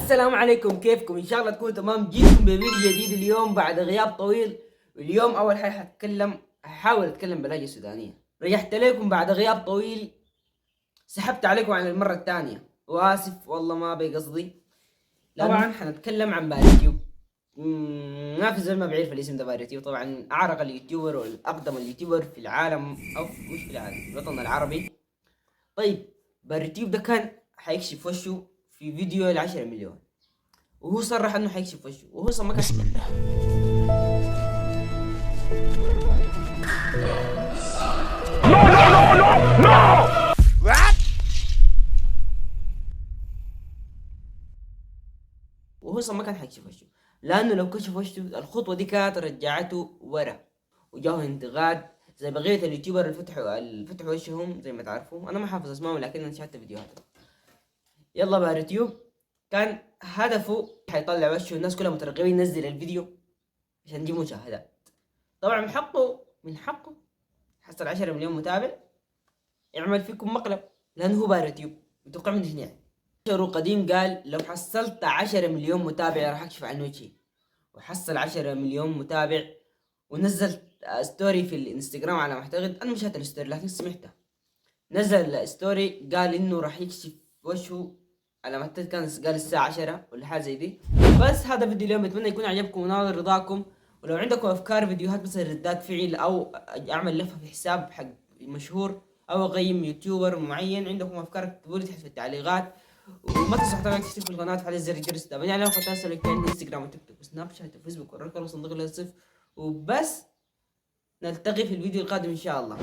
السلام عليكم، كيفكم؟ ان شاء الله تكونوا تمام. جيتكم بفيديو جديد اليوم بعد غياب طويل. اليوم اول حاجه هحاول اتكلم بلهجه سودانيه. رجعت لكم بعد غياب طويل، سحبت عليكم عن المره الثانيه واسف والله ما بقصدي. طبعا حنتكلم عن باريتيوب. ما في زول ما بيعرف الاسم ده. باريتيوب طبعا اعرق اليوتيوبر والاقدم اليوتيوبر في العالم، او مش في العالم، في الوطن العربي. طيب، باريتيوب ده كان حيكشف وشه في فيديو ل10 مليون، وهو صرح انه حيكشف وشه، وهو ما كان. بسم الله. وهو ما كان حيكشف وشه، لانه لو كشف وشه الخطوه دي كانت رجعته ورا، وجاه انتقاد زي بقيه اليوتيوبر اللي فتحوا وشهم. زي ما تعرفوا انا ما حافظ اسمائهم، لكن انا شاهدت فيديوهاتهم. يلا باريتيوب كان هدفه حيطلع وشه، الناس كلها مترقبين ينزل الفيديو عشان يجيب مشاهدات. طبعا من حقه حصل 10 مليون متابع يعمل فيكم مقلب، لانه هو باريتيوب. متوقع منه شنو يعني؟ شهر قديم قال لو حصلت 10 مليون متابع راح اكشف عن وجهي، وحصل 10 مليون متابع ونزل ستوري في الانستغرام. على ما اعتقد انا مش شفت الستوري لكن سمعتها، نزل ستوري قال انه راح يكشف وجهه. على ما اعتقد كان قال الساعة 10 ولا حاجة زي دي. بس هذا فيديو اليوم، بتمنى يكون عجبكم ونال رضاكم. ولو عندكم افكار فيديوهات مثلا ردات فعل، او اعمل لفة في حساب حق مشهور، او اقيم يوتيوبر معين، عندكم افكار اكتبوا لي تحت في التعليقات. وما تنسوا طبعا تشتركوا في القناة وتفعلوا زر الجرس. تابعوني على مواقع التواصل الاجتماعي انستغرام وتيك توك وسناب شات وفيسبوك والرقم صندوق الوصف. وبس، نلتقي في الفيديو القادم ان شاء الله.